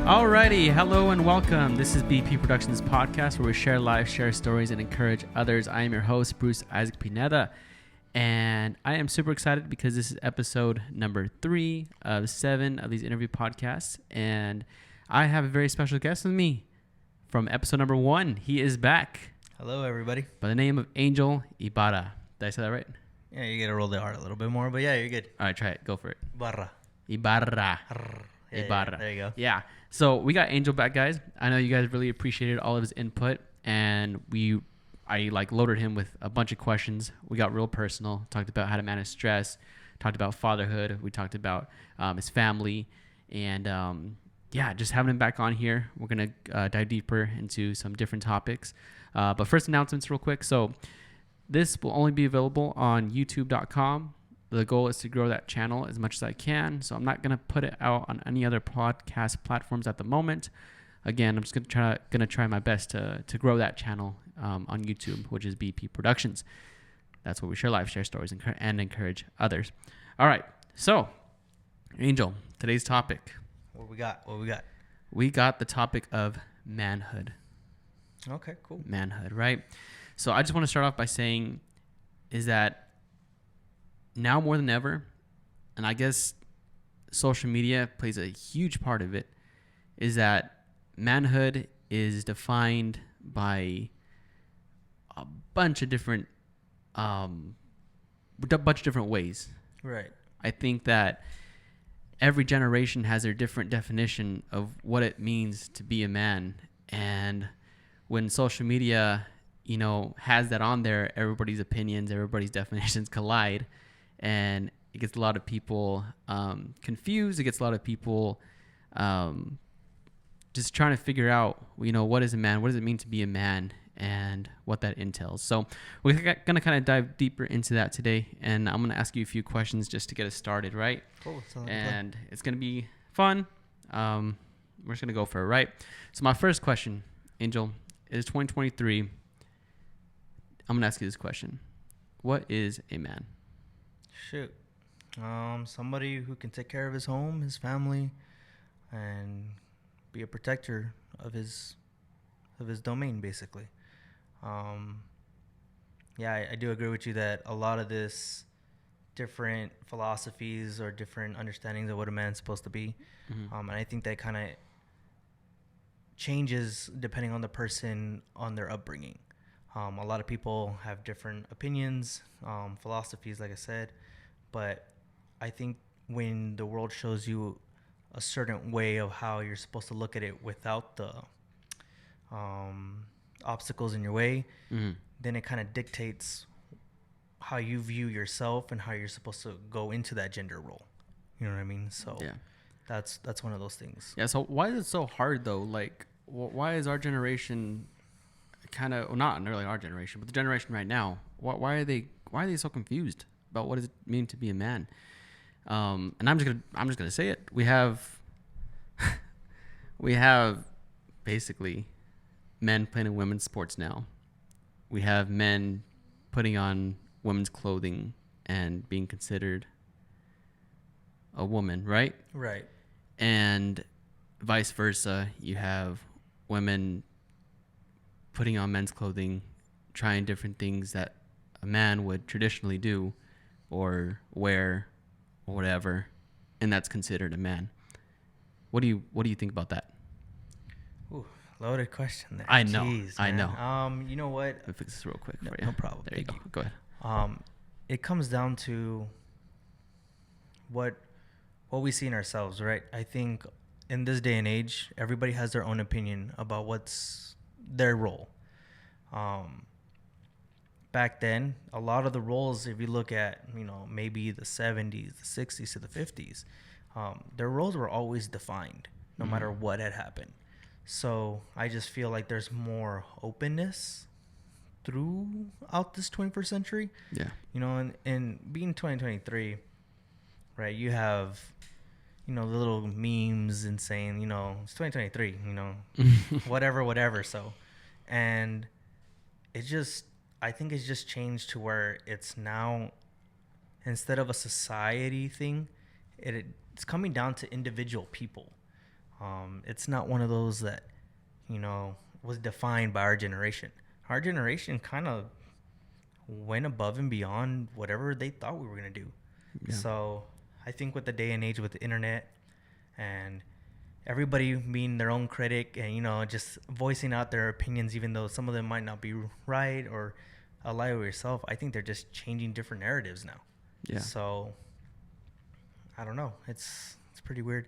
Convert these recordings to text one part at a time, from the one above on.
Alrighty, hello and welcome. This is BP Productions podcast where we share lives, share stories, and encourage others. I am your host, Bruce Isaac Pineda, and I am super excited because this is episode number 3 of 7 of these interview podcasts, and I have a very special guest with me from episode number 1. He is back. Hello, everybody. By the name of Angel Ibarra. Did I say that right? Yeah, you gotta roll the R a little bit more, but yeah, you're good. All right, try it. Go for it. Ibarra. Ibarra. Yeah, there you go. Yeah. So we got Angel back, guys. I know you guys really appreciated all of his input, and I loaded him with a bunch of questions. We got real personal. Talked about how to manage stress. Talked about fatherhood. We talked about his family, and just having him back on here. We're gonna dive deeper into some different topics. But first, announcements real quick. So this will only be available on YouTube.com. The goal is to grow that channel as much as I can. So I'm not going to put it out on any other podcast platforms at the moment. Again, I'm just going to try my best to grow that channel on YouTube, which is BP Productions. That's where we share live, share stories, and encourage others. All right. So, Angel, today's topic. What we got? We got the topic of manhood. Okay, cool. Manhood, right? So I just want to start off by saying is that now more than ever, and I guess social media plays a huge part of it, is that manhood is defined by a bunch of different ways. Right. I think that every generation has their different definition of what it means to be a man, and when social media, has that on there, everybody's opinions, everybody's definitions collide. And it gets a lot of people confused. It gets a lot of people just trying to figure out, what is a man? What does it mean to be a man? And what that entails. So we're going to kind of dive deeper into that today. And I'm going to ask you a few questions just to get us started, right? Cool. And it's going to be fun. We're just going to go for it, right? So my first question, Angel, is 2023. I'm going to ask you this question. What is a man? Shoot. Somebody who can take care of his home, his family, and be a protector of his domain, basically. I do agree with you that a lot of this different philosophies or different understandings of what a man's supposed to be, and I think that kind of changes depending on the person, on their upbringing. A lot of people have different opinions, philosophies, like I said. But I think when the world shows you a certain way of how you're supposed to look at it without the obstacles in your way, then it kind of dictates how you view yourself and how you're supposed to go into that gender role. You know what I mean? So yeah, that's one of those things. Yeah. So why is it so hard though? Like, why is our generation kind of, well, not really our generation, but the generation right now? Why are they so confused about what does it mean to be a man? And I'm just gonna say it. We have basically men playing in women's sports now. We have men putting on women's clothing and being considered a woman, right? Right. And vice versa. You have women putting on men's clothing, trying different things that a man would traditionally do or wear or whatever, and that's considered a man. What do you think about that? Ooh, loaded question there. I know. Jeez, I know. You know what? Let me fix this real quick for you. No problem. There you go. Go ahead. It comes down to what we see in ourselves, right? I think in this day and age, everybody has their own opinion about what's their role. Back then, a lot of the roles, if you look at, maybe the 70s, the 60s to the 50s, their roles were always defined, no matter what had happened. So I just feel like there's more openness throughout this 21st century. Yeah. And being 2023, right, you have, the little memes and saying, it's 2023, whatever. So, and I think it's just changed to where it's now, instead of a society thing, it's coming down to individual people. It's not one of those that, was defined by our generation. Our generation kind of went above and beyond whatever they thought we were going to do. Yeah. So I think with the day and age with the internet and everybody being their own critic and, just voicing out their opinions, even though some of them might not be right or ally with yourself, I think they're just changing different narratives now. Yeah. So I don't know. It's pretty weird.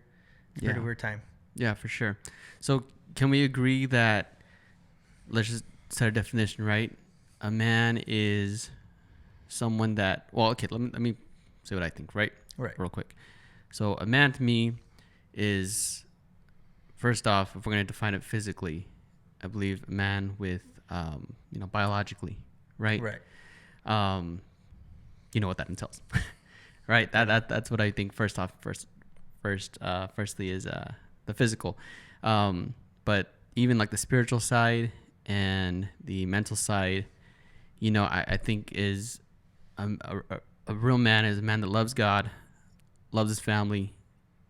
Yeah. Pretty weird time. Yeah, for sure. So can we agree that, let's just set a definition, right? A man is someone that, well, okay, let me say what I think, right? Right. Real quick. So a man to me is, first off, if we're going to define it physically, I believe a man with, biologically, right? Right. You know what that entails, right? That's what I think. Firstly is the physical, but even like the spiritual side and the mental side, I think is a real man is a man that loves God, loves his family,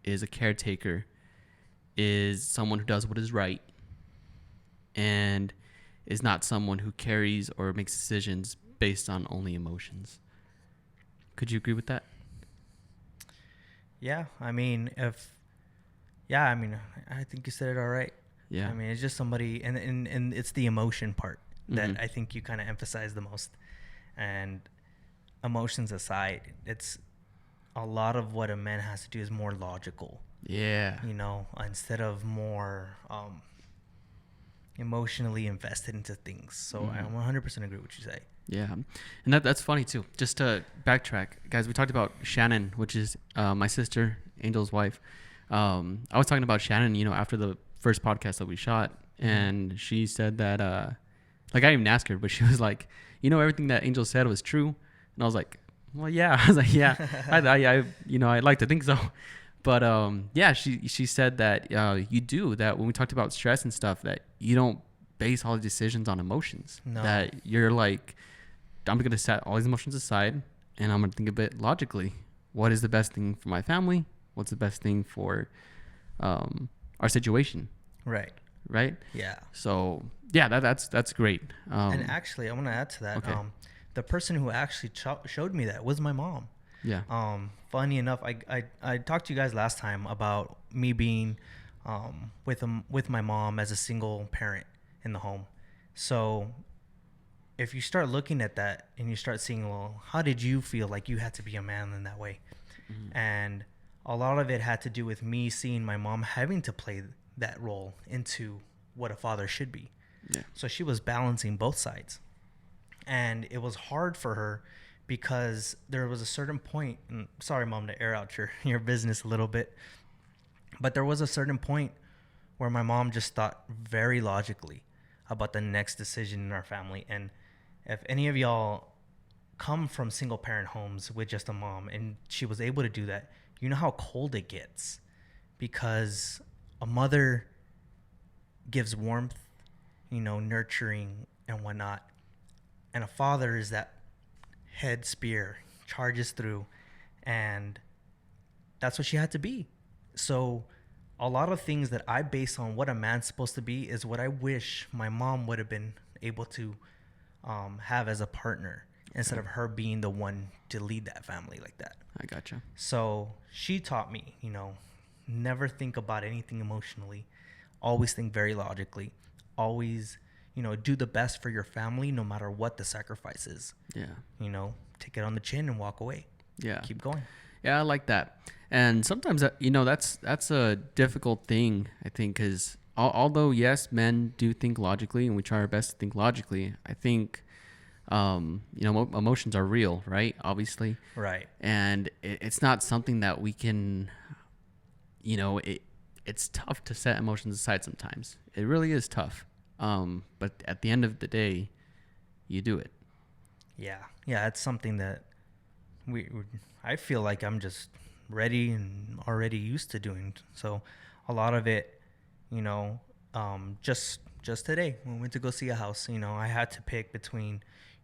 is a caretaker, is someone who does what is right, and is not someone who carries or makes decisions based on only emotions. Could you agree with that? Yeah. I think you said it all right. Yeah. I mean, it's just somebody, and it's the emotion part that I think you kind of emphasize the most. And emotions aside, it's a lot of what a man has to do is more logical. Yeah. Instead of more emotionally invested into things. So I 100% agree with what you say. Yeah. And that's funny too. Just to backtrack, guys, we talked about Shannon, which is my sister, Angel's wife. I was talking about Shannon, after the first podcast that we shot, and she said that, I didn't even ask her, but she was like, everything that Angel said was true. And I was like, well, yeah. I was like, yeah, I'd like to think so. But she said that you do that when we talked about stress and stuff, that you don't base all the decisions on emotions. No. That you're like, I'm going to set all these emotions aside and I'm going to think of it logically. What is the best thing for my family? What's the best thing for our situation? Right. Right? Yeah. So, yeah, that's great. And actually, I want to add to that. Okay. The person who actually showed me that was my mom. Yeah. Funny enough, I talked to you guys last time about me being with my mom as a single parent in the home. So if you start looking at that and you start seeing, well, how did you feel like you had to be a man in that way? Mm-hmm. And a lot of it had to do with me seeing my mom having to play that role into what a father should be. Yeah. So she was balancing both sides. And it was hard for her because there was a certain point, and sorry, Mom, to air out your business a little bit, but there was a certain point where my mom just thought very logically about the next decision in our family. And if any of y'all come from single parent homes with just a mom and she was able to do that, you know how cold it gets, because a mother gives warmth, nurturing and whatnot. And a father is that head spear, charges through, and that's what she had to be. So a lot of things that I base on what a man's supposed to be is what I wish my mom would have been able to have as a partner, instead of her being the one to lead that family like that. I gotcha. So she taught me, never think about anything emotionally. Always think very logically. Always, do the best for your family no matter what the sacrifice is. Yeah. Take it on the chin and walk away. Yeah. Keep going. Yeah, I like that. And sometimes, that's a difficult thing, I think, because although, yes, men do think logically and we try our best to think logically, I think, emotions are real, right? Obviously. Right. And it's not something that we can, it's tough to set emotions aside sometimes. It really is tough. But at the end of the day, you do it. Yeah. Yeah, it's something that I feel like I'm just ready and already used to doing. So a lot of it, just today when we went to go see a house, I had to pick between,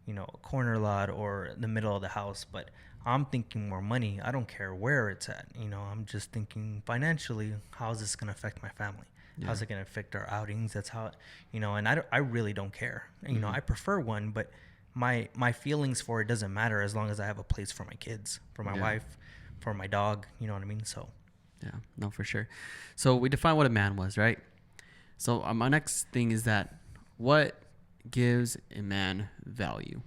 a corner lot or the middle of the house, but I'm thinking more money. I don't care where it's at. I'm just thinking financially, how is this going to affect my family? Yeah. How's it going to affect our outings? That's how, and I really don't care. I prefer one, but my feelings for it doesn't matter as long as I have a place for my kids, for my wife, for my dog. You know what I mean? So. Yeah, no, for sure. So we defined what a man was, right? So my next thing is that what gives a man value?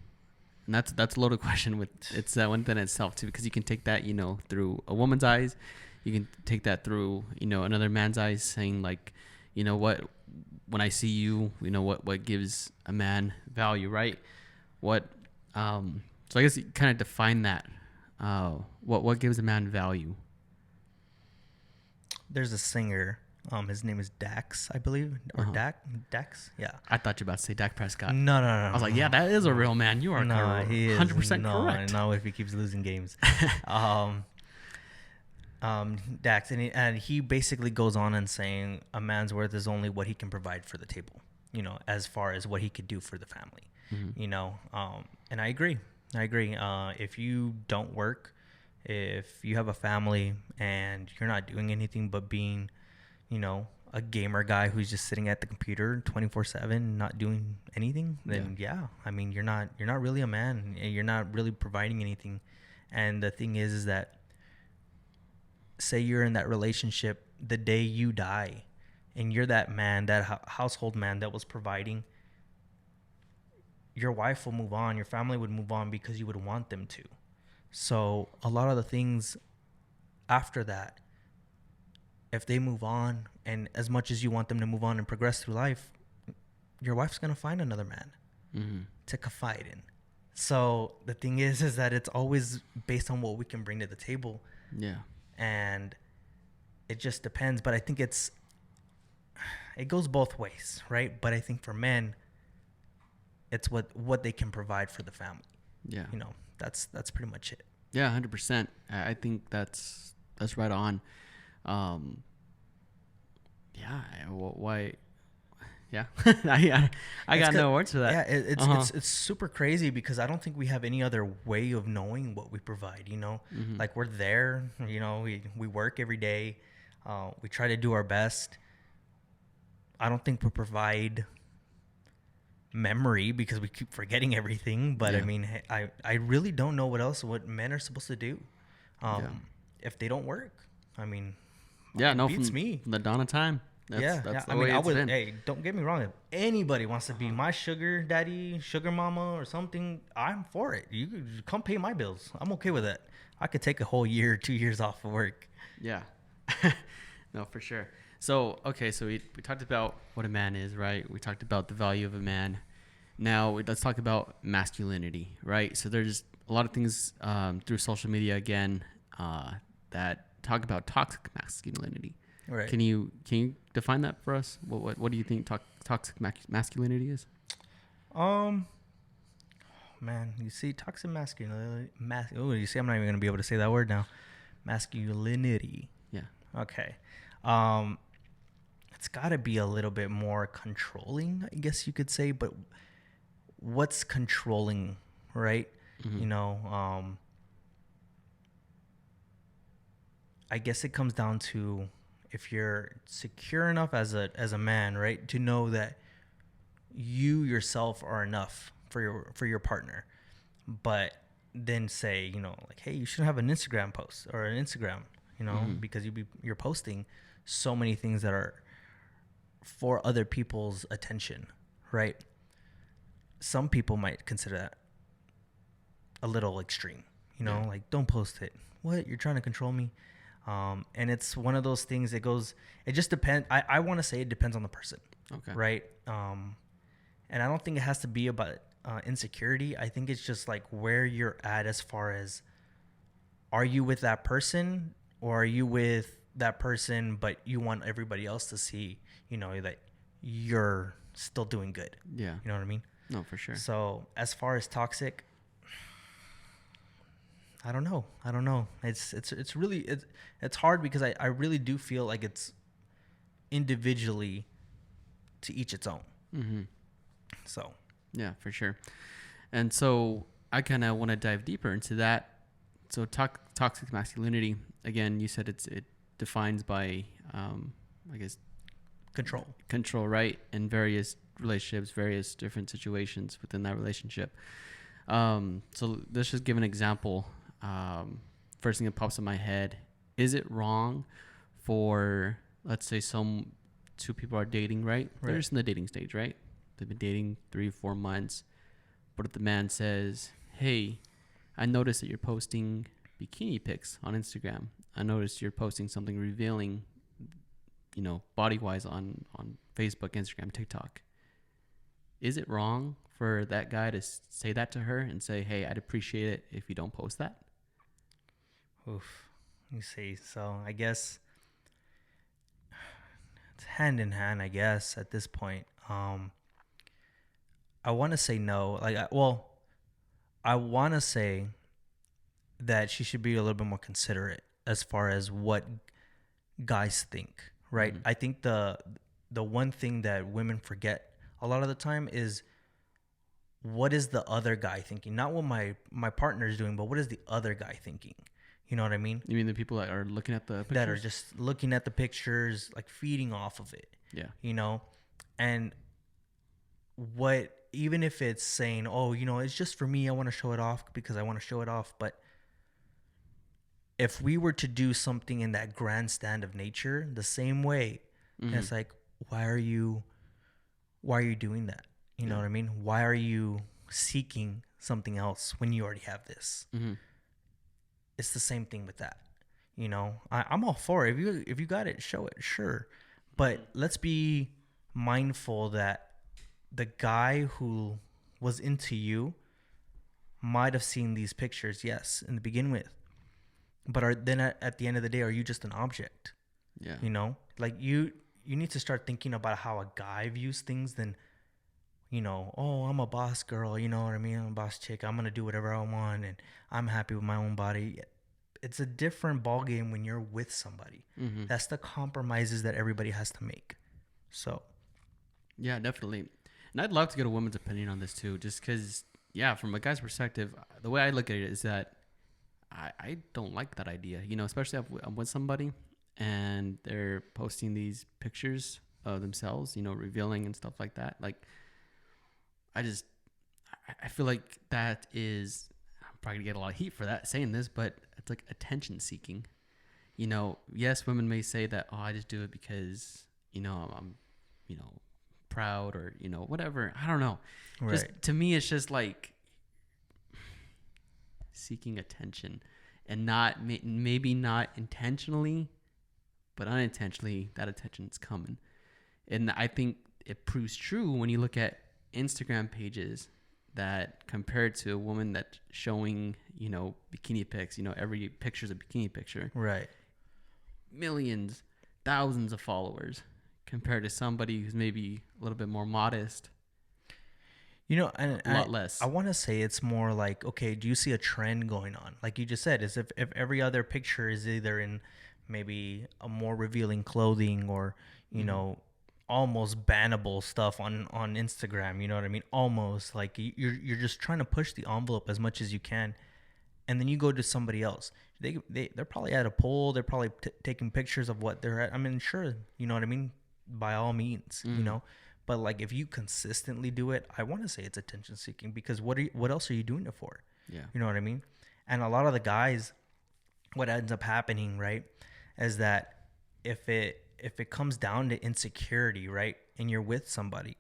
And that's a loaded question. It's that one thing in itself too, because you can take that through a woman's eyes, you can take that through another man's eyes, saying like, what when I see you, what gives a man value, right? What so I guess you kind of define that. What gives a man value? There's a singer. His name is Dax, I believe, or Dax. Yeah. I thought you were about to say Dak Prescott. No. I was like, yeah, that is a real man. You are 100% correct. No, if he keeps losing games. Dax, and he basically goes on and saying a man's worth is only what he can provide for the table. As far as what he could do for the family. Mm-hmm. And I agree. If you don't work, if you have a family and you're not doing anything but being, a gamer guy who's just sitting at the computer 24/7, not doing anything, then you're not really a man. You're not really providing anything. And the thing is that say you're in that relationship the day you die and you're that man, that household man that was providing, your wife will move on, your family would move on because you would want them to. So a lot of the things after that, if they move on, and as much as you want them to move on and progress through life, your wife's going to find another man to confide in. So the thing is that it's always based on what we can bring to the table. Yeah. And it just depends. But I think it goes both ways, right? But I think for men, it's what they can provide for the family. Yeah. That's pretty much it. Yeah, 100%. I think that's right on. Why? Yeah, I got no words for that. Yeah, it's super crazy because I don't think we have any other way of knowing what we provide. Mm-hmm. Like we're there. We work every day. We try to do our best. I don't think we provide memory because we keep forgetting everything. But I mean, I really don't know what men are supposed to do if they don't work. I mean, beats me. From the dawn of time. That's the way it's been. Hey, don't get me wrong. If anybody wants to be my sugar daddy, sugar mama, or something, I'm for it. You come pay my bills. I'm okay with that. I could take a whole year, 2 years off of work. Yeah. No, for sure. So, okay, so we talked about what a man is, right? We talked about the value of a man. Now, let's talk about masculinity, right? So there's a lot of things through social media, again, that talk about toxic masculinity. Right. Can you define that for us? What do you think toxic masculinity is? Man, you see, toxic masculinity. You see, I'm not even gonna be able to say that word now. Masculinity. Yeah. Okay. It's got to be a little bit more controlling, I guess you could say. But what's controlling, right? Mm-hmm. I guess it comes down to if you're secure enough as a man, right, to know that you yourself are enough for your partner, but then say, like, hey, you shouldn't have an Instagram post or an Instagram, because you're posting so many things that are for other people's attention, right? Some people might consider that a little extreme, like, don't post it. What? You're trying to control me? And it's one of those things it just depends. I want to say it depends on the person. Okay. Right. And I don't think it has to be about insecurity. I think it's just like where you're at as far as, are you with that person or are you with that person, but you want everybody else to see, that you're still doing good. Yeah. You know what I mean? No, for sure. So as far as toxic, I don't know. It's really hard because I really do feel like it's individually to each its own. Mm-hmm. So yeah, for sure. And so I kind of want to dive deeper into that. So toxic masculinity, again, you said it defines by, I guess, control, right? In various relationships, various different situations within that relationship. So let's just give an example. First thing that pops in my head, is it wrong for, let's say two people are dating, right? They're just in the dating stage, right? They've been dating 3-4 months. But if the man says, hey, I noticed that you're posting bikini pics on Instagram. I noticed you're posting something revealing, body-wise on Facebook, Instagram, TikTok. Is it wrong for that guy to say that to her and say, hey, I'd appreciate it if you don't post that? Oof. You see, so I guess it's hand in hand, I guess, at this point. I want to say no. I want to say that she should be a little bit more considerate as far as what guys think, right? Mm-hmm. I think the one thing that women forget a lot of the time is, what is the other guy thinking? Not what my partner is doing, but what is the other guy thinking? You know what I mean? You mean the people that are looking at the pictures? That are just looking at the pictures, like feeding off of it. Yeah. And even if it's saying, oh, it's just for me, I want to show it off because I want to show it off. But if we were to do something in that grandstand of nature the same way, mm-hmm. It's like, why are you doing that? You know what I mean? Why are you seeking something else when you already have this? Mm-hmm. It's the same thing with that. I'm all for it. If you got it, show it, sure. But let's be mindful that the guy who was into you might have seen these pictures, yes, in the begin with. But then at the end of the day, are you just an object? Yeah. Like you need to start thinking about how a guy views things than, oh, I'm a boss girl, you know what I mean? I'm a boss chick. I'm going to do whatever I want and I'm happy with my own body. It's a different ballgame when you're with somebody. Mm-hmm. That's the compromises that everybody has to make. So. Yeah, definitely. And I'd love to get a woman's opinion on this too, just because, from a guy's perspective, the way I look at it is that I don't like that idea, especially if I'm with somebody and they're posting these pictures of themselves, revealing and stuff like that. Like, I feel like that is, I'm probably gonna get a lot of heat for that saying this, but it's like attention seeking. Yes, women may say that, oh, I just do it because, I'm, proud or, whatever. I don't know. Right. Just to me, it's just like seeking attention and maybe not intentionally, but unintentionally that attention's coming. And I think it proves true when you look at Instagram pages that compared to a woman that's showing, bikini pics, every picture's a bikini picture. Right. Millions, thousands of followers compared to somebody who's maybe a little bit more modest. And a lot less. I want to say it's more like, okay, do you see a trend going on? Like you just said, is if every other picture is either in maybe a more revealing clothing or, almost bannable stuff on Instagram, you know what I mean? Almost like you're just trying to push the envelope as much as you can. And then you go to somebody else. They're probably at a poll. They're probably taking pictures of what they're at. I mean, sure, you know what I mean? By all means, But like if you consistently do it, I want to say it's attention seeking because what else are you doing it for? Yeah. You know what I mean? And a lot of the guys, what ends up happening, right, is that if it comes down to insecurity, right, and you're with somebody,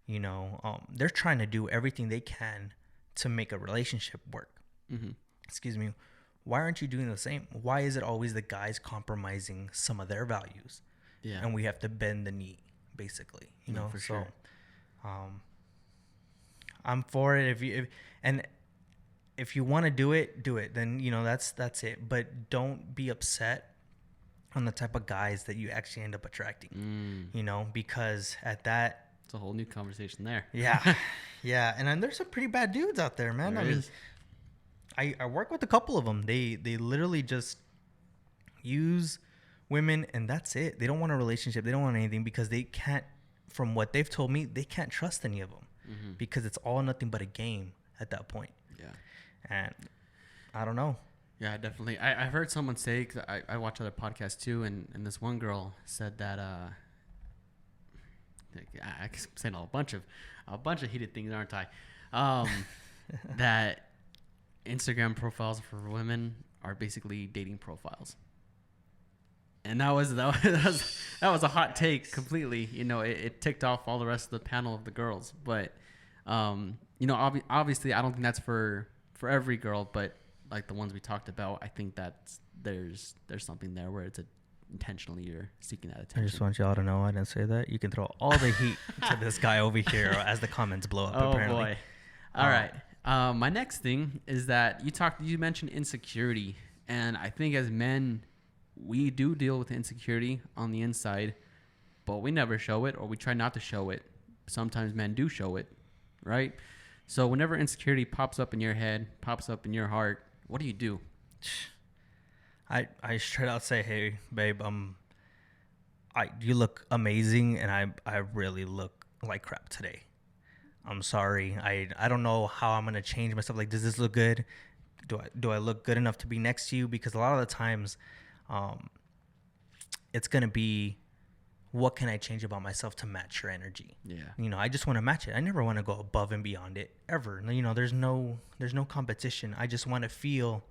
they're trying to do everything they can to make a relationship work. Mm-hmm. Excuse me. Why aren't you doing the same? Why is it always the guys compromising some of their values? Yeah. And we have to bend the knee, basically, for sure. I'm for it. If you want to do it, then, that's it. But don't be upset on the type of guys that you actually end up attracting, because at that, it's a whole new conversation there. Yeah. Yeah. And then there's some pretty bad dudes out there, man. I work with a couple of them. They literally just use women and that's it. They don't want a relationship. They don't want anything because they can't, from what they've told me, they can't trust any of them because it's all nothing but a game. at that point. Yeah. And I don't know. Yeah, definitely. I've heard someone say, cause I watch other podcasts too, and this one girl said that I'm saying a bunch of heated things, aren't I? That Instagram profiles for women are basically dating profiles. And that was a hot take completely. You know, it ticked off all the rest of the panel of the girls. But you know, obviously, I don't think that's for every girl. But like the ones we talked about, I think that there's something there where it's intentionally you're seeking that attention. I just want y'all to know I didn't say that. You can throw all the heat to this guy over here as the comments blow up. Oh apparently. Boy! All right. My next thing is that you mentioned insecurity, and I think as men, we do deal with insecurity on the inside, but we never show it, or we try not to show it. Sometimes men do show it, right? So whenever insecurity pops up in your head, pops up in your heart, what do you do? I straight out say, hey, babe, you look amazing, and I really look like crap today. I'm sorry. I don't know how I'm gonna change myself. Like, does this look good? Do I look good enough to be next to you? Because a lot of the times, it's gonna be, what can I change about myself to match your energy? Yeah. You know, I just want to match it. I never want to go above and beyond it ever. You know, there's no competition. I just want to feel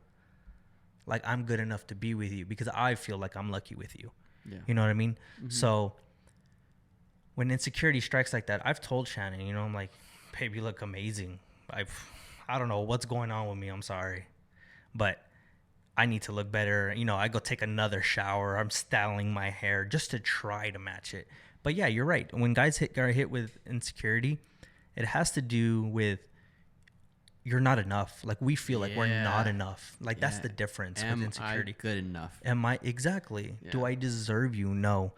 like I'm good enough to be with you because I feel like I'm lucky with you. Yeah. You know what I mean? Mm-hmm. So when insecurity strikes like that, I've told Shannon, you know, I'm like, babe, you look amazing. I don't know what's going on with me. I'm sorry, but I need to look better. You know, I go take another shower. I'm styling my hair just to try to match it. But yeah, you're right. When guys are hit with insecurity, it has to do with you're not enough. Like, we feel like we're not enough. Like, that's the difference with insecurity. Am I good enough? Exactly. Yeah. Do I deserve you? No.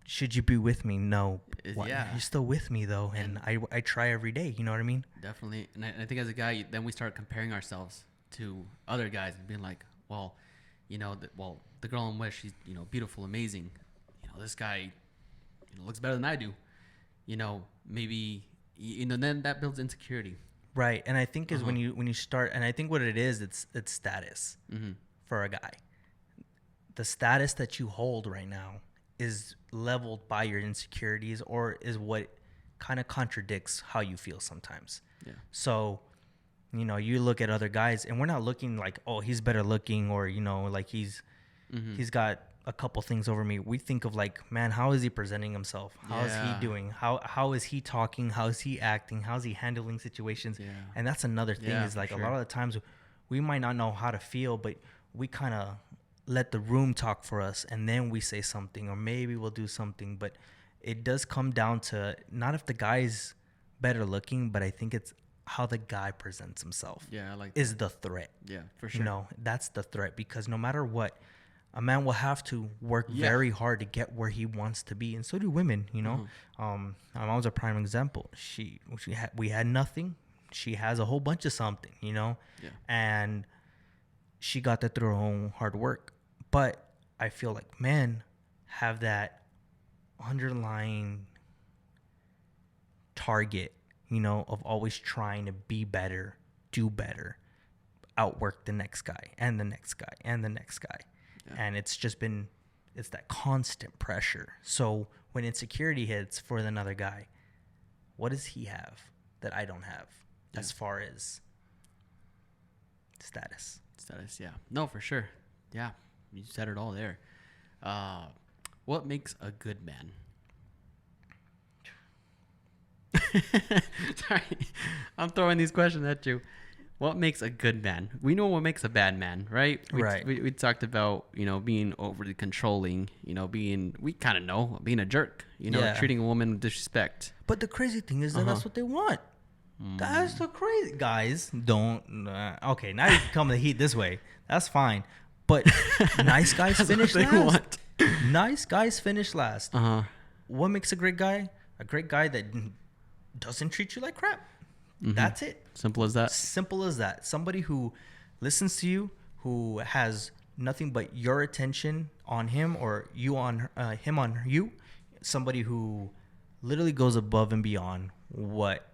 Should you be with me? No. Yeah. You're still with me though, and I try every day. You know what I mean? Definitely. And I think as a guy, then we start comparing ourselves to other guys and being like, well, you know, the girl I'm with, she's, you know, beautiful, amazing. You know, this guy, you know, looks better than I do. You know, maybe, you know, then that builds insecurity. Right. And I think is when you start, and I think what it is, it's status for a guy. The status that you hold right now is leveled by your insecurities, or is what kind of contradicts how you feel sometimes. Yeah. So, you know, you look at other guys, and we're not looking like, oh, he's better looking, or, you know, like he's got a couple things over me. We think of like, man, how is he presenting himself? How is he doing? How is he talking? How is he acting? How is he handling situations? Yeah. And that's another thing is like, a lot of the times we might not know how to feel, but we kind of let the room talk for us, and then we say something, or maybe we'll do something. But it does come down to not if the guy's better looking, but I think it's how the guy presents himself. Yeah, I like is the threat. Yeah, for sure. You know, that's the threat, because no matter what, a man will have to work very hard to get where he wants to be, and so do women. You know, my mom's a prime example. We had nothing. She has a whole bunch of something. You know, and she got that through her own hard work. But I feel like men have that underlying target, you know, of always trying to be better, do better, outwork the next guy and the next guy and the next guy. Yeah. And it's that constant pressure. So when insecurity hits for another guy, what does he have that I don't have as far as status? Yeah. No, for sure. Yeah. You said it all there. What makes a good man? Sorry, I'm throwing these questions at you. What makes a good man? We know what makes a bad man, right? We talked about, you know, being overly controlling, you know, we kind of know, being a jerk, you know, treating a woman with disrespect. But the crazy thing is that that's what they want. That's the crazy. Guys, don't. Okay, now you come to heat this way. That's fine. But nice guys finish last. Nice guys finish last. What makes a great guy? A great guy that doesn't treat you like crap. That's it. Simple as that. Simple as that. Somebody who listens to you, who has nothing but your attention on him, or you on him on you. Somebody who literally goes above and beyond what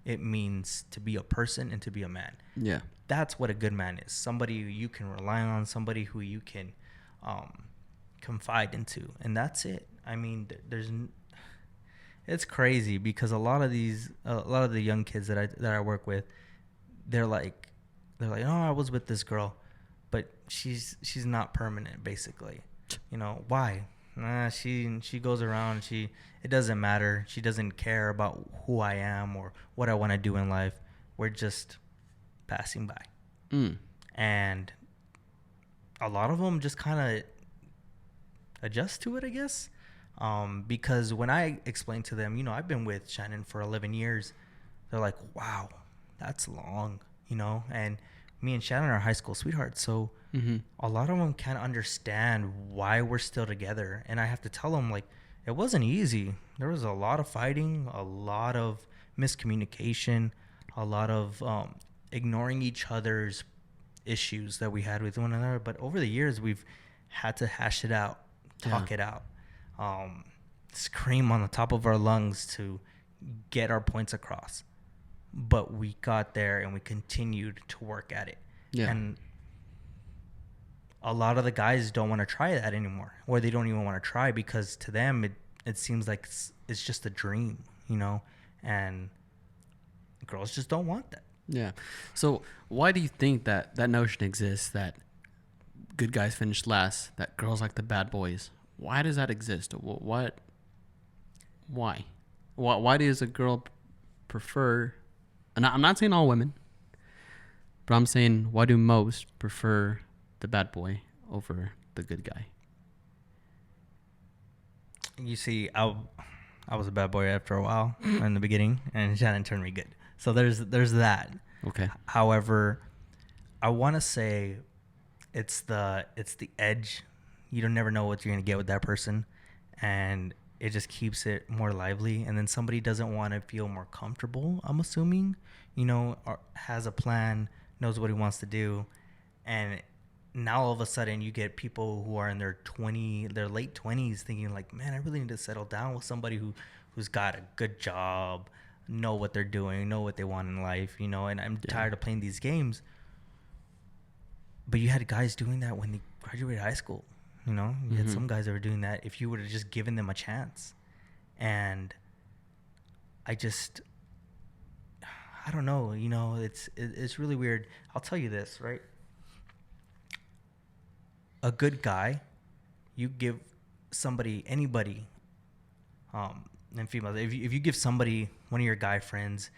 it means to be a person and to be a man. Yeah. That's what a good man is. Somebody who you can rely on, somebody who you can confide into, and that's it. I mean, it's crazy because a lot of the young kids that I work with, they're like, oh, I was with this girl, but she's not permanent, basically. You know why? She goes around. It doesn't matter. She doesn't care about who I am or what I want to do in life. We're just passing by. And a lot of them just kind of adjust to it, I guess. Because when I explain to them, I've been with Shannon for 11 years, they're like, wow, that's long, and me and Shannon are high school sweethearts. So a lot of them can't understand why we're still together. And I have to tell them, like, it wasn't easy. There was a lot of fighting, a lot of miscommunication, a lot of ignoring each other's issues that we had with one another. But over the years, we've had to hash it out, talk it out, scream on the top of our lungs to get our points across. But we got there and we continued to work at it. Yeah. And a lot of the guys don't want to try that anymore, or they don't even want to try because to them it seems like it's just a dream, and girls just don't want that. Yeah. So why do you think that notion exists that good guys finish last, that girls like the bad boys? Why does that exist? Why? Why does a girl prefer? And I'm not saying all women, but I'm saying why do most prefer the bad boy over the good guy? You see, I was a bad boy after a while in the beginning, and Shannon turned me good. So there's that. Okay. However, I want to say it's the edge. You don't never know what you're gonna get with that person, and it just keeps it more lively. And then somebody doesn't want to feel more comfortable, I'm assuming, or has a plan, knows what he wants to do. And now all of a sudden you get people who are in their late 20s thinking like, man, I really need to settle down with somebody who's got a good job, know what they're doing, know what they want in life, and I'm tired of playing these games. But you had guys doing that when they graduated high school. You had some guys that were doing that if you would have just given them a chance. And I don't know, it's really weird. I'll tell you this, right? A good guy, you give anybody, and females, if you give somebody, one of your guy friends,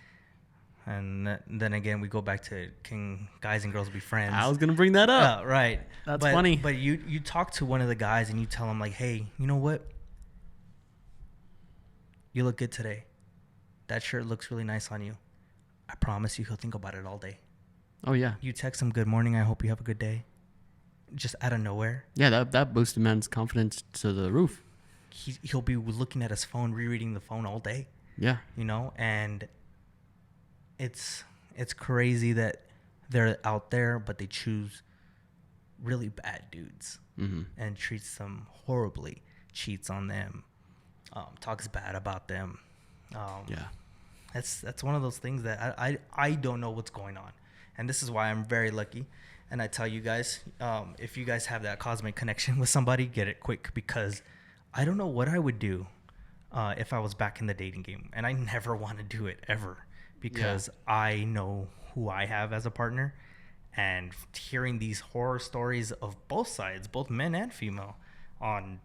and then again, we go back to can guys and girls be friends? I was going to bring that up. Right. That's funny. But you talk to one of the guys and you tell him like, hey, you know what? You look good today. That shirt looks really nice on you. I promise you he'll think about it all day. Oh, yeah. You text him, good morning, I hope you have a good day. Just out of nowhere. Yeah, that boosts a man's confidence to the roof. He'll be looking at his phone, rereading the phone all day. Yeah. And it's crazy that they're out there, but they choose really bad dudes and treats them horribly, cheats on them, talks bad about them. Yeah. That's one of those things that I don't know what's going on. And this is why I'm very lucky. And I tell you guys, if you guys have that cosmic connection with somebody, get it quick, because I don't know what I would do if I was back in the dating game. And I never want to do it ever, because I know who I have as a partner. And hearing these horror stories of both sides, both men and female, on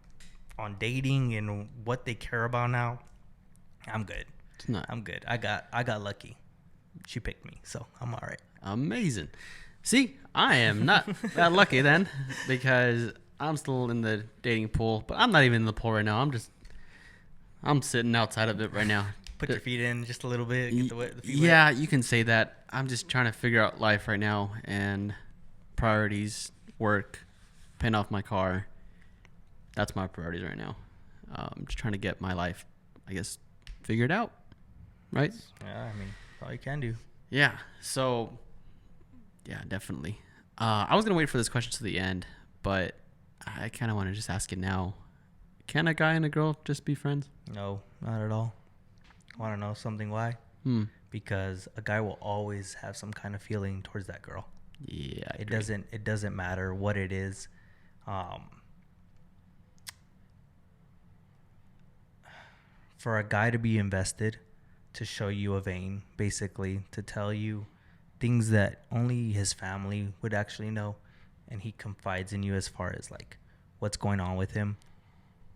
dating and what they care about now, I'm good. I'm good. I got lucky. She picked me, so I'm all right. Amazing. See, I am not that lucky then, because I'm still in the dating pool, but I'm not even in the pool right now. I'm sitting outside of it right now. Put your feet in just a little bit. Get the feet wet. You can say that. I'm just trying to figure out life right now, and priorities, work, paying off my car. That's my priorities right now. I'm just trying to get my life, I guess, figured out. Right? Yeah, I mean, all you can do. Yeah. So, yeah, definitely. I was going to wait for this question to the end, but I kind of want to just ask it now. Can a guy and a girl just be friends? No, not at all. Want to know something why? because a guy will always have some kind of feeling towards that girl. Yeah, I It agree. doesn't matter what it is. For a guy to be invested, to show you a vein, basically, to tell you things that only his family would actually know, and he confides in you as far as like what's going on with him,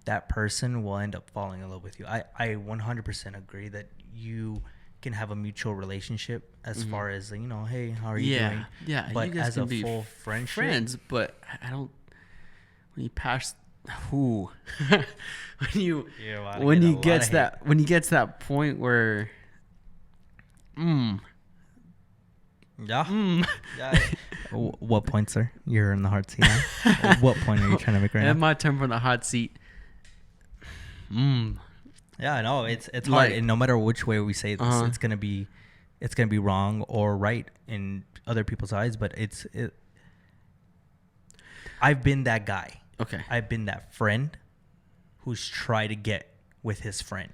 that person will end up falling in love with you. I 100% agree that you can have a mutual relationship as far as, you know, hey, how are you doing? Yeah, But you guys as can a be full friendship, friends, but I don't. When you pass, who? when you you're about to when get a you lot gets of that when you gets that point where, yeah. Yeah. What point, sir? You're in the hard seat now. What point are you trying to make right and now? my turn for the hot seat. Yeah, no, it's hard, Like, and no matter which way we say this, Uh-huh. it's gonna be wrong or right in other people's eyes. But I've been that guy. Okay. I've been that friend who's tried to get with his friend.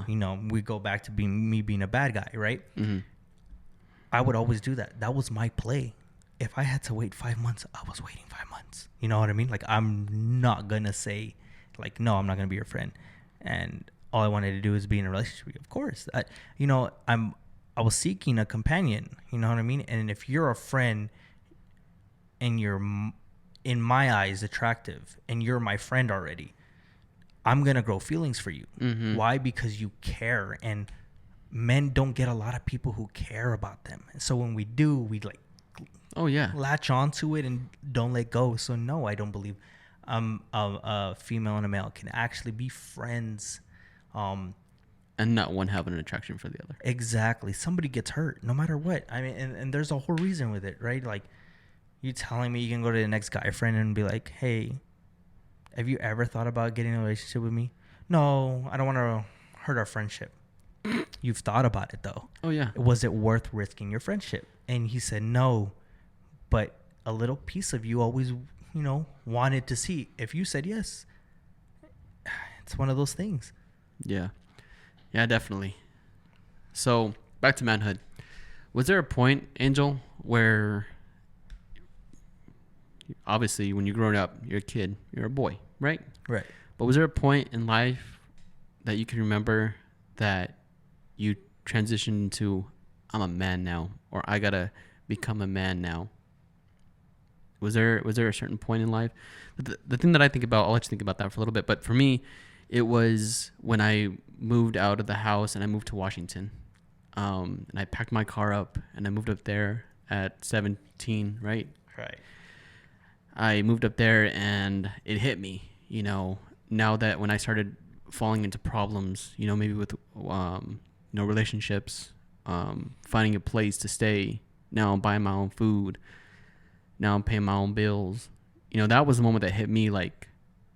You know, we go back to being a bad guy, right? Mm-hmm. I would always do that. That was my play. If I had to wait 5 months, I was waiting 5 months. You know what I mean? Like, I'm not gonna say, like, no, I'm not gonna be your friend. And all I wanted to do is be in a relationship with you. Of course, I was seeking a companion. You know what I mean? And if you're a friend and you're, in my eyes, attractive, and you're my friend already, I'm gonna grow feelings for you. Mm-hmm. Why? Because you care, and men don't get a lot of people who care about them. So when we do, we like Oh yeah. latch onto it and don't let go. So no, I don't believe a female and a male can actually be friends. And not one having an attraction for the other. Exactly. Somebody gets hurt no matter what. I mean, and there's a whole reason with it, right? Like, you telling me you can go to the next guy friend and be like, hey, have you ever thought about getting in a relationship with me? No, I don't want to hurt our friendship. You've thought about it though. Oh yeah. Was it worth risking your friendship? And he said no, but a little piece of you always, wanted to see. If you said yes, it's one of those things. Yeah. Yeah, definitely. So back to manhood. Was there a point, Angel, where obviously when you're growing up, you're a kid, you're a boy, right? Right. But was there a point in life that you can remember that you transitioned into, I'm a man now, or I gotta become a man now? Was there a certain point in life? The thing that I think about, I'll let you think about that for a little bit. But for me, it was when I moved out of the house and I moved to Washington. And I packed my car up and I moved up there at 17, right? Right. I moved up there and it hit me, now that when I started falling into problems, maybe with, relationships, finding a place to stay. Now I'm buying my own food. Now I'm paying my own bills. That was the moment that hit me like,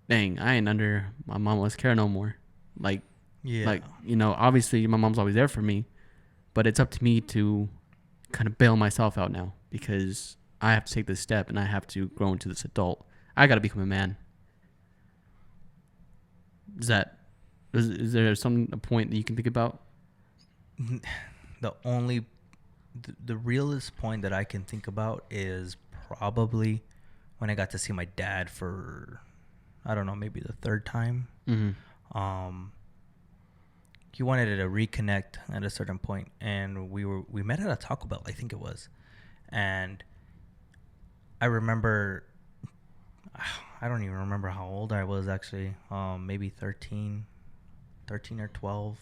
dang, I ain't under my mama's care no more. Yeah. Obviously my mom's always there for me, but it's up to me to kind of bail myself out now because I have to take this step and I have to grow into this adult. I got to become a man. Is there a point that you can think about? The realest point that I can think about is probably when I got to see my dad for, I don't know, maybe the third time. Mm-hmm. He wanted to reconnect at a certain point, and we met at a Taco Bell, I think it was. And I remember, I don't even remember how old I was actually. Maybe 13 or 12.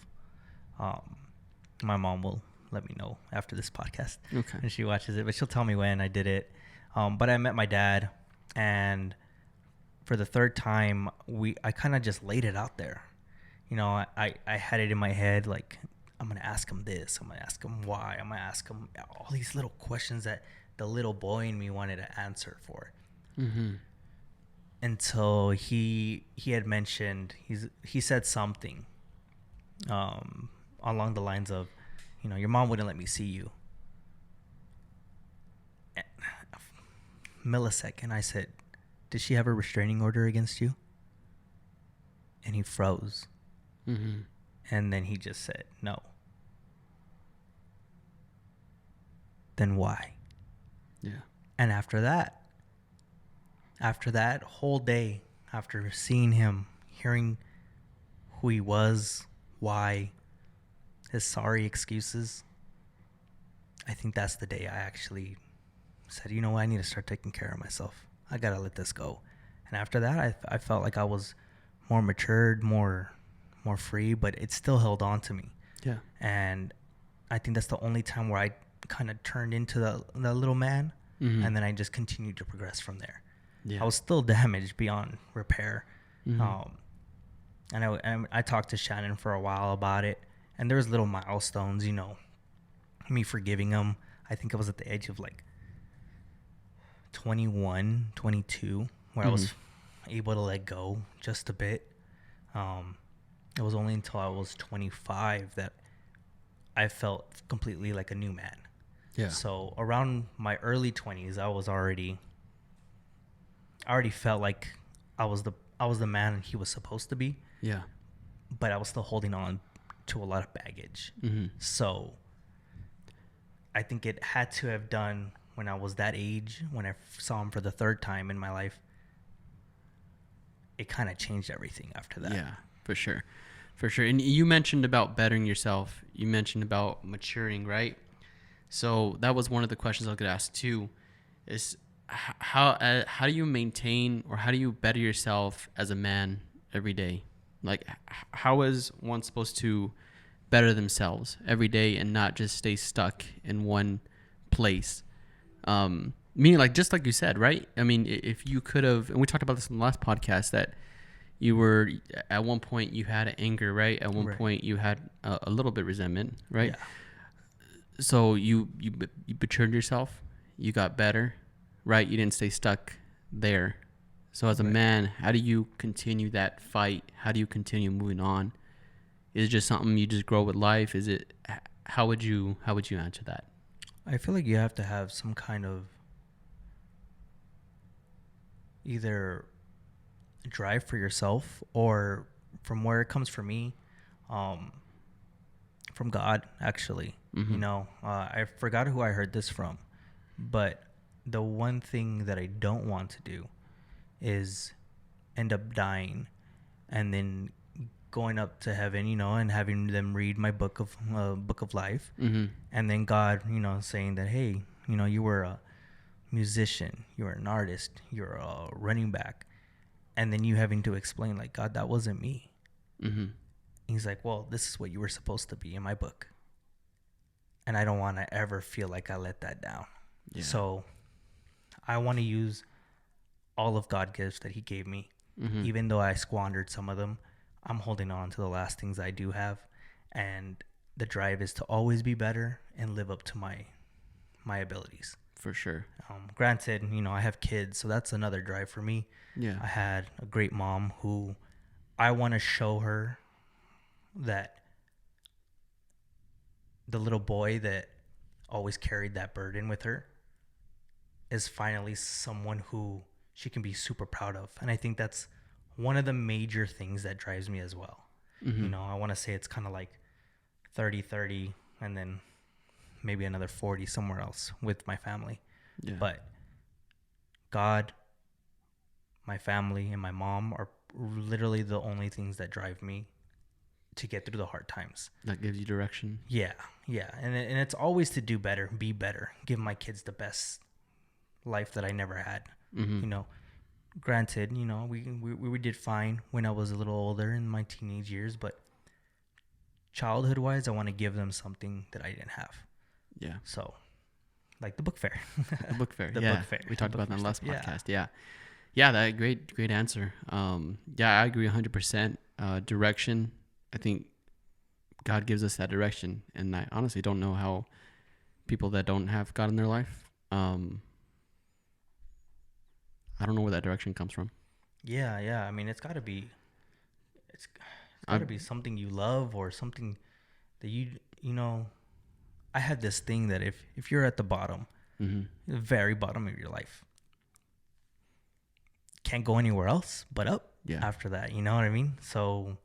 My mom will let me know after this podcast. Okay. And she watches it, but she'll tell me when I did it. But I met my dad, and for the third time, I kind of just laid it out there. I had it in my head, like, I'm going to ask him this. I'm going to ask him why. I'm going to ask him all these little questions that the little boy in me wanted to answer for. Mm-hmm. Until he had mentioned, he said something along the lines of, your mom wouldn't let me see you. A millisecond, I said, did she have a restraining order against you? And he froze. Mm-hmm. And then he just said, no. then why? Yeah. And after that whole day, after seeing him, hearing who he was, why, his sorry excuses, I think that's the day I actually said, you know what, I need to start taking care of myself. I got to let this go. And after that, I felt like I was more matured, more free, but it still held on to me. Yeah. And I think that's the only time where I kind of turned into the little man, and then I just continued to progress from there. Yeah. I was still damaged beyond repair. And I talked to Shannon for a while about it, and there was little milestones, you know, me forgiving him. I think I was at the edge of like 21, 22, where I was able to let go just a bit. It was only until I was 25 that I felt completely like a new man. Yeah. So around my early 20s, I already felt like I was the man he was supposed to be. Yeah. But I was still holding on to a lot of baggage. So I think it had to have done when I was that age, when I saw him for the third time in my life. It kind of changed everything after that. Yeah, for sure. For sure. And you mentioned about bettering yourself. You mentioned about maturing, right? So that was one of the questions I was going to ask too, is how do you maintain, or how do you better yourself as a man every day? Like, how is one supposed to better themselves every day and not just stay stuck in one place? Meaning, like, just like you said, right? I mean, if you could have, and we talked about this in the last podcast, that you were, at one point you had anger, right? At one point you had a little bit resentment, right? Yeah. So you matured yourself, you got better, right? You didn't stay stuck there. So as a man, how do you continue that fight? How do you continue moving on? Is it just something you just grow with life? Is it, how would you answer that? I feel like you have to have some kind of either drive for yourself, or from where it comes for me, from God, actually. You know, I forgot who I heard this from, but the one thing that I don't want to do is end up dying and then going up to heaven, you know, and having them read my book of life, and then God, you know, saying that, hey, you know, you were a musician, you were an artist, you're a running back, and then you having to explain, like, God, that wasn't me. He's like, well, this is what you were supposed to be in my book, and I don't want to ever feel like I let that down. So I want to use all of God's gifts that he gave me, even though I squandered some of them. I'm holding on to the last things I do have, and the drive is to always be better and live up to my abilities. For sure. Granted, you know, I have kids, so that's another drive for me. Yeah. I had a great mom who I want to show her that the little boy that always carried that burden with her is finally someone who she can be super proud of. And I think that's one of the major things that drives me as well. You know, I want to say it's kind of like 30-30 and then maybe another 40 somewhere else with my family. Yeah. But God, my family, and my mom are literally the only things that drive me to get through the hard times. That gives you direction. Yeah. And it's always to do better, be better, give my kids the best life that I never had. You know, granted, you know, we did fine when I was a little older in my teenage years, but childhood wise, I want to give them something that I didn't have. Yeah. So, like the book fair. The book fair. The book fair. We talked about that in the last podcast. Yeah. That great answer. I agree 100%. Direction. I think God gives us that direction, and I honestly don't know how people that don't have God in their life, I don't know where that direction comes from. Yeah. I mean, it's got to be something you love, or something that you know. I had this thing that if you're at the bottom, the very bottom of your life, can't go anywhere else but up. Yeah. After that, you know what I mean? So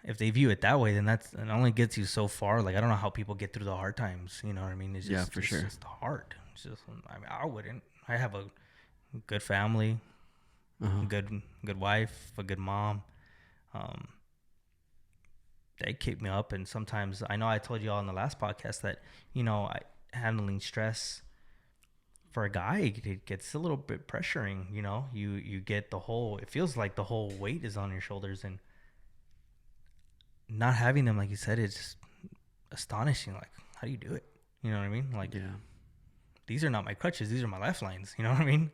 if they view it that way, then it only gets you so far. Like, I don't know how people get through the hard times. You know what I mean? It's just, sure. It's just hard. It's just, I mean, I wouldn't. I have a good family, good wife, a good mom. They keep me up, and sometimes I know I told you all in the last podcast that, you know, handling stress for a guy, it gets a little bit pressuring. You know, you get it feels like the whole weight is on your shoulders, and not having them, like you said, it's just astonishing. Like, how do you do it? You know what I mean? Like, these are not my crutches, these are my lifelines. You know what I mean?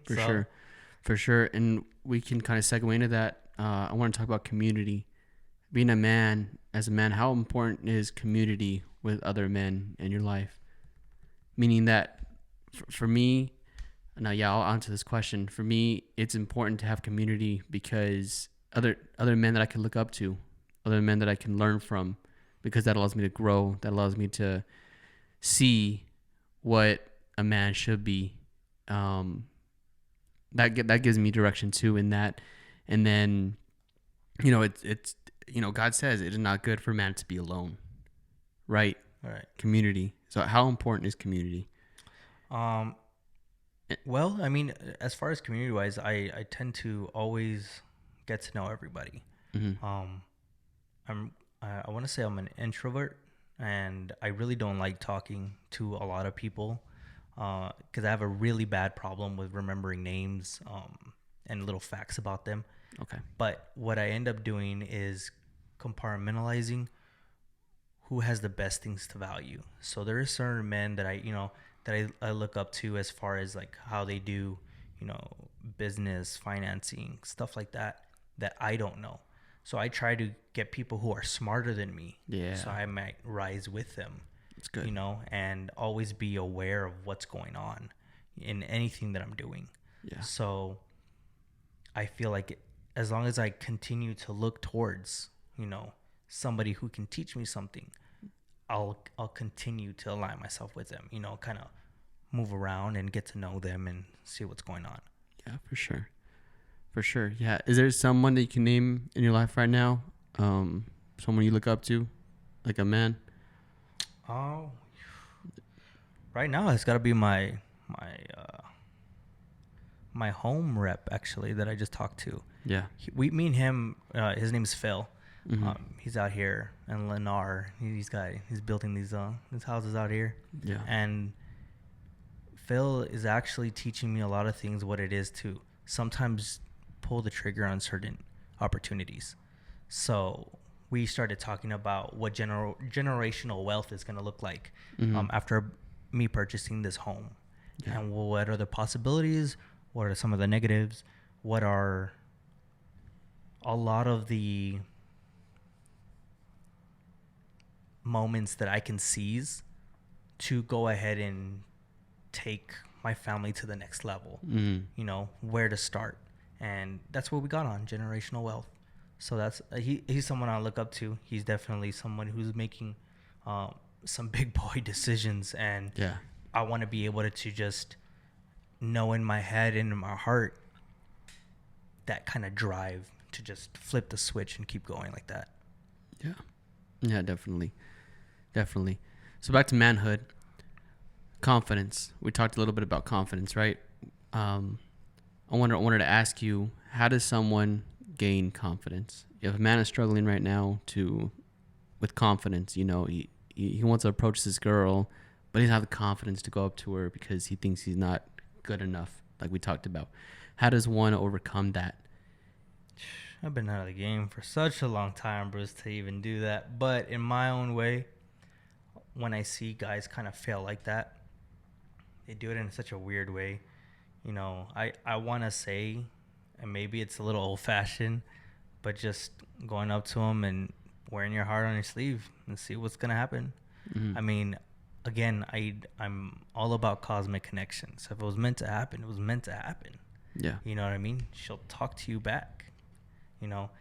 For sure. And we can kind of segue into that. I want to talk about community. Being a man, as a man, how important is community with other men in your life? Meaning that for me, I'll answer this question. For me, it's important to have community because other men that I can look up to, other men that I can learn from, because that allows me to grow. That allows me to see what a man should be. That gives me direction too in that. And then, you know, it's you know, God says it is not good for man to be alone, right? Right. Community. So how important is community? Well, I mean, as far as community wise, I tend to always get to know everybody. Mm-hmm. I want to say I'm an introvert, and I really don't like talking to a lot of people, because I have a really bad problem with remembering names, and little facts about them. Okay. But what I end up doing is compartmentalizing who has the best things to value. So there are certain men that I look up to as far as like how they do, you know, business, financing, stuff like that I don't know. So I try to get people who are smarter than me. Yeah. So I might rise with them. That's good. You know, and always be aware of what's going on in anything that I'm doing. Yeah. So I feel like as long as I continue to look towards, you know, somebody who can teach me something, I'll continue to align myself with them, you know, kind of move around and get to know them and see what's going on. Yeah, for sure. For sure. Yeah. Is there someone that you can name in your life right now? Someone you look up to, like a man? Oh, right now it's got to be my home rep, actually, that I just talked to. Yeah. Me and him, his name's Phil. Mm-hmm. He's out here in Lennar. He's building these houses out here. Yeah. And Phil is actually teaching me a lot of things, what it is to sometimes pull the trigger on certain opportunities. So we started talking about what generational wealth is going to look like, after me purchasing this home. Yeah. And what are the possibilities? What are some of the negatives? What are a lot of the moments that I can seize to go ahead and take my family to the next level? You know, where to start. And that's what we got on generational wealth. So that's he's someone I look up to. He's definitely someone who's making some big boy decisions, and I want to be able to just know in my head and in my heart that kind of drive to just flip the switch and keep going like that. Yeah, definitely. So back to manhood, confidence. We talked a little bit about confidence, right? I wanted to ask you, how does someone gain confidence? If a man is struggling right now with confidence, you know, he wants to approach this girl, but he doesn't have the confidence to go up to her because he thinks he's not good enough, like we talked about. How does one overcome that? I've been out of the game for such a long time, Bruce, to even do that. But in my own way, when I see guys kind of fail like that, they do it in such a weird way. You know, I want to say, and maybe it's a little old-fashioned, but just going up to them and wearing your heart on your sleeve and see what's going to happen. I mean, again, I'm all about cosmic connections. If it was meant to happen, it was meant to happen. Yeah. You know what I mean? She'll talk to you back. You know,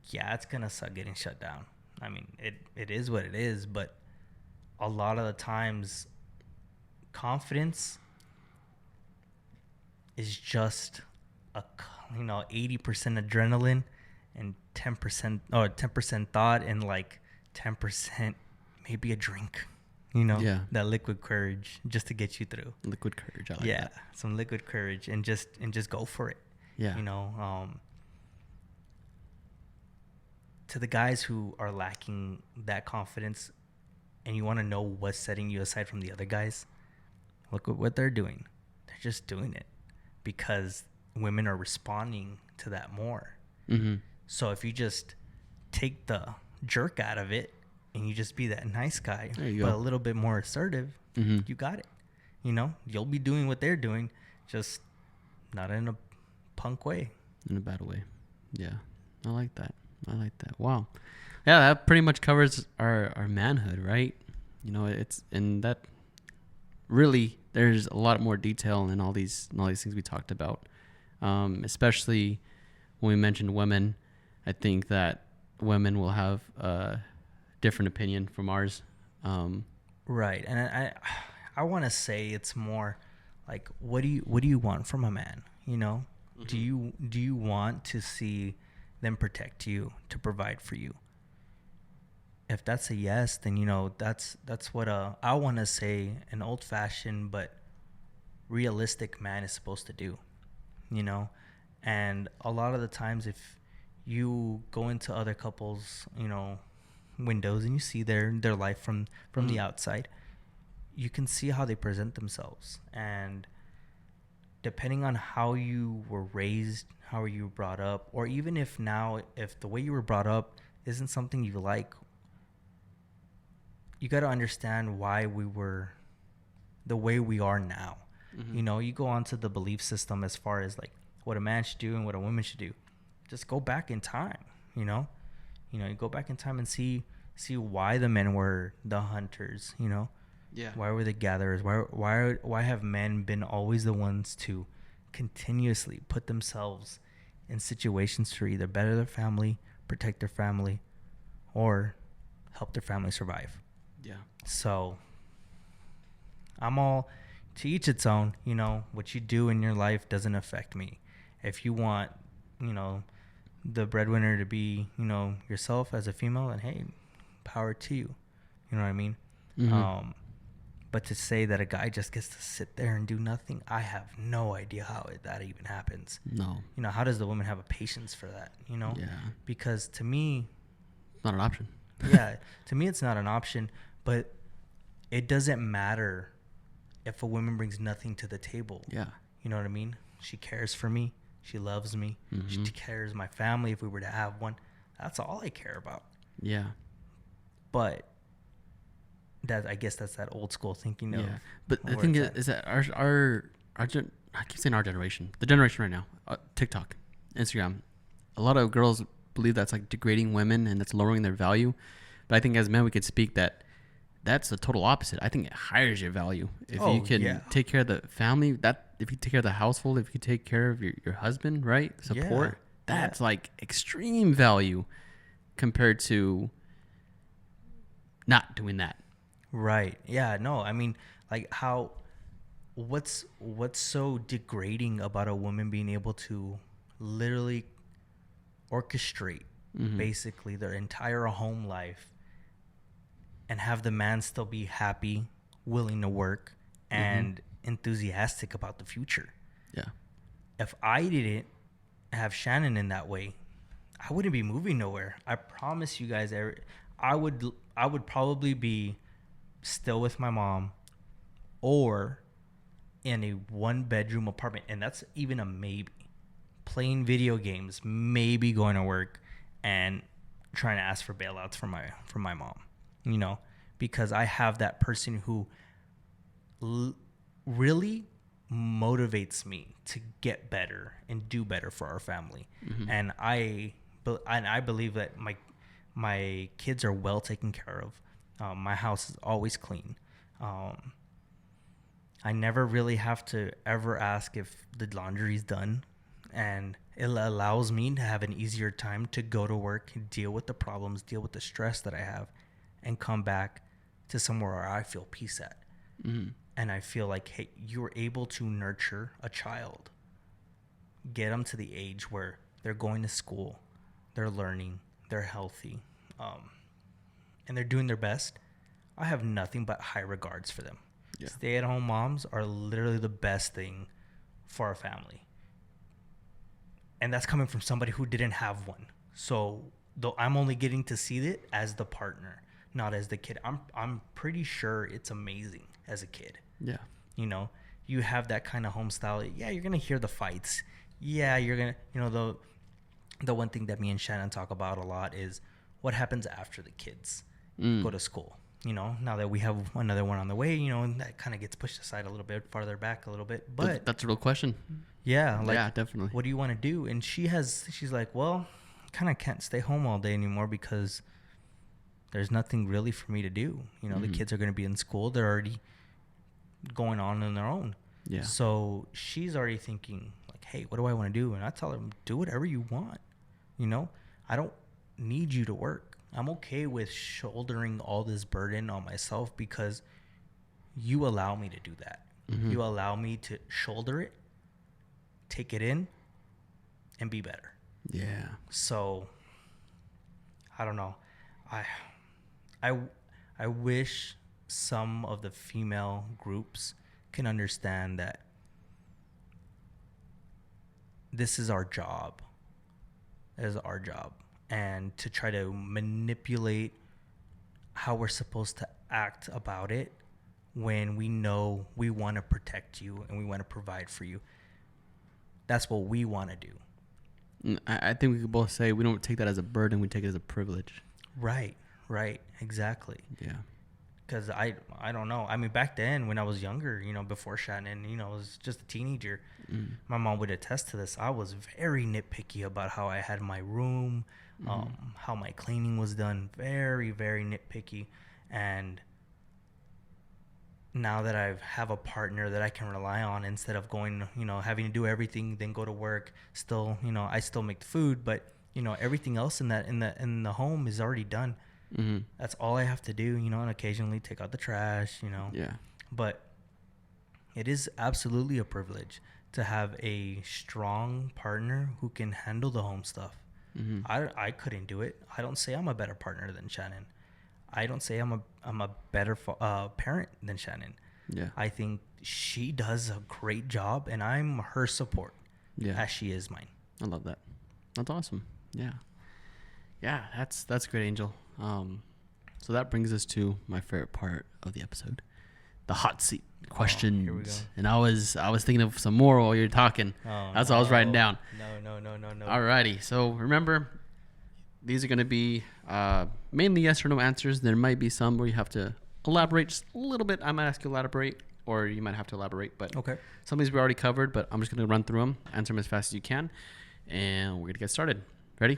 yeah, it's going to suck getting shut down. I mean, it is what it is, but a lot of the times, confidence is just 80% adrenaline and 10% thought, and like 10% maybe a drink, Yeah. that liquid courage just to get you through. Liquid courage. I like that. Some liquid courage, and just go for it. Yeah. To the guys who are lacking that confidence, and you want to know what's setting you aside from the other guys, look at what they're doing. They're just doing it because women are responding to that more. Mm-hmm. So if you just take the jerk out of it and you just be that nice guy, but go. a little bit more assertive, you got it. You'll be doing what they're doing, just not in a punk way. In a bad way. Yeah. I like that. Wow. Yeah, that pretty much covers our manhood, right? It's and that really there's a lot more detail in all these things we talked about. Especially when we mentioned women. I think that women will have a different opinion from ours. Right. And I want to say it's more like, what do you want from a man? Mm-hmm. Do you want to see them protect you, to provide for you? If that's a yes, then that's what I want to say an old-fashioned but realistic man is supposed to do. And a lot of the times, if you go into other couples, windows, and you see their life from the outside, you can see how they present themselves. And depending on how you were raised, how you were brought up, or even if the way you were brought up isn't something you like, you got to understand why we were the way we are now. Mm-hmm. You go onto the belief system as far as like what a man should do and what a woman should do. Just go back in time. You go back in time and see why the men were the hunters. Yeah. Why were the gatherers? Why have men been always the ones to continuously put themselves in situations to either better their family, protect their family, or help their family survive? Yeah. So I'm all, to each its own. What you do in your life doesn't affect me. If you want, the breadwinner to be, yourself as a female, then hey, power to you. You know what I mean? Mm-hmm. But to say that a guy just gets to sit there and do nothing, I have no idea how that even happens. No. How does the woman have a patience for that? Yeah. Because to me, not an option. Yeah, to me it's not an option. But it doesn't matter if a woman brings nothing to the table. Yeah. You know what I mean? She cares for me. She loves me. Mm-hmm. She cares my family if we were to have one. That's all I care about. Yeah. But I guess that's that old school thinking. Yeah. But the thing is that our I keep saying our generation, the generation right now, TikTok, Instagram, a lot of girls believe that's like degrading women and that's lowering their value. But I think as men we could speak that's the total opposite. I think it higher your value if you can take care of the family. If you take care of the household, if you take care of your husband, right? Support. That's like extreme value compared to not doing that. Right. Yeah. No. I mean, like what's so degrading about a woman being able to literally orchestrate basically their entire home life and have the man still be happy, willing to work, and enthusiastic about the future? Yeah. If I didn't have Shannon in that way, I wouldn't be moving nowhere. I promise you guys, I would probably be still with my mom or in a 1-bedroom apartment, and that's even a maybe, playing video games, maybe going to work and trying to ask for bailouts from my mom, because I have that person who really motivates me to get better and do better for our family. And I believe that my kids are well taken care of. My house is always clean. I never really have to ever ask if the laundry's done, and it allows me to have an easier time to go to work, deal with the problems, deal with the stress that I have, and come back to somewhere where I feel peace at. And I feel like, hey, you were able to nurture a child, get them to the age where they're going to school, they're learning, they're healthy, and they're doing their best, I have nothing but high regards for them. Yeah. Stay-at-home moms are literally the best thing for our family. And that's coming from somebody who didn't have one. So though I'm only getting to see it as the partner, not as the kid. I'm pretty sure it's amazing as a kid. Yeah. You know, you have that kind of home style. Yeah, you're going to hear the fights. Yeah, you're going to, you know, the one thing that me and Shannon talk about a lot is what happens after the kids go to school. You know, now that we have another one on the way, you know, and that kind of gets pushed aside a little bit, farther back a little bit. But that's a real question. Yeah, like, yeah, definitely. What do you want to do? And she's like, well, I kind of can't stay home all day anymore because there's nothing really for me to do. You know, the kids are going to be in school. They're already going on their own. Yeah. So she's already thinking like, hey, what do I want to do? And I tell her, do whatever you want. You know, I don't need you to work. I'm okay with shouldering all this burden on myself because you allow me to do that. You allow me to shoulder it, take it in, and be better. Yeah. So I don't know. I wish some of the female groups can understand that this is our job. It is our job. And to try to manipulate how we're supposed to act about it when we know we want to protect you and we want to provide for you. That's what we want to do. I think we could both say we don't take that as a burden. We take it as a privilege. Right. Exactly. Yeah. Because I don't know. I mean, back then when I was younger, you know, before Shannon, you know, I was just a teenager. My mom would attest to this. I was very nitpicky about how I had my room, how my cleaning was done. Very, very nitpicky. And now that I have a partner that I can rely on instead of going, you know, having to do everything, then go to work, still, you know, I still make the food, but, you know, everything else in the home is already done. That's all I have to do, you know, and occasionally take out the trash, you know. Yeah. But it is absolutely a privilege to have a strong partner who can handle the home stuff. I couldn't do it. I don't say I'm a better partner than Shannon. I don't say I'm a better parent than Shannon. Yeah. I think she does a great job, and I'm her support. Yeah. As she is mine. I love that. That's awesome. Yeah. Yeah, that's great, Angel. So that brings us to my favorite part of the episode, the hot seat questions. Here we go. And I was thinking of some more while you're talking. That's what I was writing down. No. Alrighty. So remember, these are going to be mainly yes or no answers. There might be some where you have to elaborate just a little bit. I might ask you to elaborate, or you might have to elaborate. But okay. Some of these we already covered, but I'm just going to run through them, answer them as fast as you can, and we're going to get started. Ready?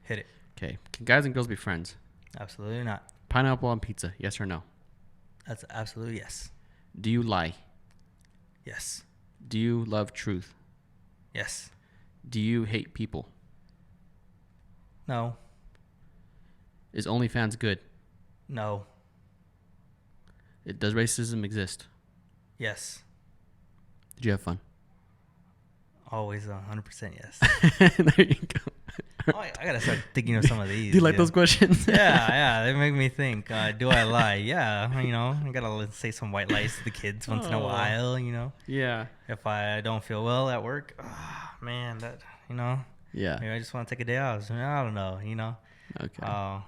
Hit it. Okay. Can guys and girls be friends? Absolutely not. Pineapple on pizza, yes or no? That's absolutely yes. Do you lie? Yes. Do you love truth? Yes. Do you hate people? No. Is OnlyFans good? No. Does racism exist? Yes. Did you have fun? Always 100% yes. There you go. Oh, I gotta start thinking of some of these. Do you like those questions? Yeah, they make me think. Do I lie? Yeah, you know, I gotta say some white lies to the kids once in a while, you know. Yeah. If I don't feel well at work, man, that, you know. Yeah. Maybe I just want to take a day off. I don't know, you know. Okay. Yeah,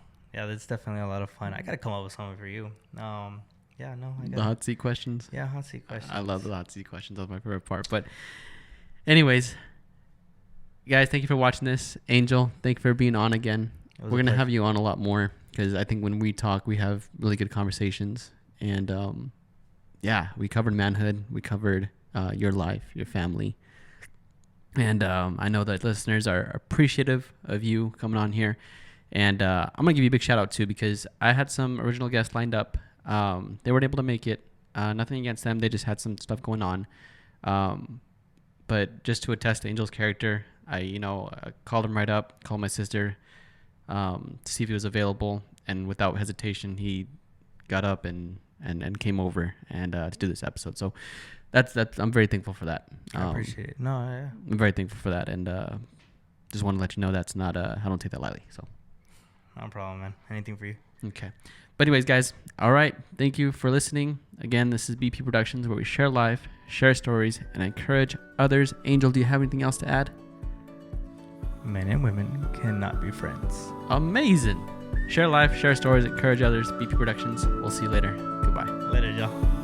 that's definitely a lot of fun. I gotta come up with something for you. Yeah, no. The hot seat questions. Yeah, hot seat questions. I love the hot seat questions. That's my favorite part. But, anyways. Guys, thank you for watching this. Angel, thank you for being on again. We're going to have you on a lot more because I think when we talk, we have really good conversations. And, yeah, we covered manhood. We covered your life, your family. And I know that listeners are appreciative of you coming on here. And I'm going to give you a big shout out, too, because I had some original guests lined up. They weren't able to make it. Nothing against them. They just had some stuff going on. But just to attest to Angel's character, I called him right up, called my sister to see if he was available, and without hesitation, he got up and came over and to do this episode. So that's I'm very thankful for that. I appreciate it. No, yeah. I'm very thankful for that, and just want to let you know that's not I don't take that lightly. So No problem, man. Anything for you. okay. But anyways, guys, all right. Thank you for listening. Again, this is BP Productions, where we share life, share stories, and encourage others. Angel, do you have anything else to add? Men and women cannot be friends. Amazing. Share life, share stories, encourage others. BP Productions. We'll see you later. Goodbye. Later, y'all.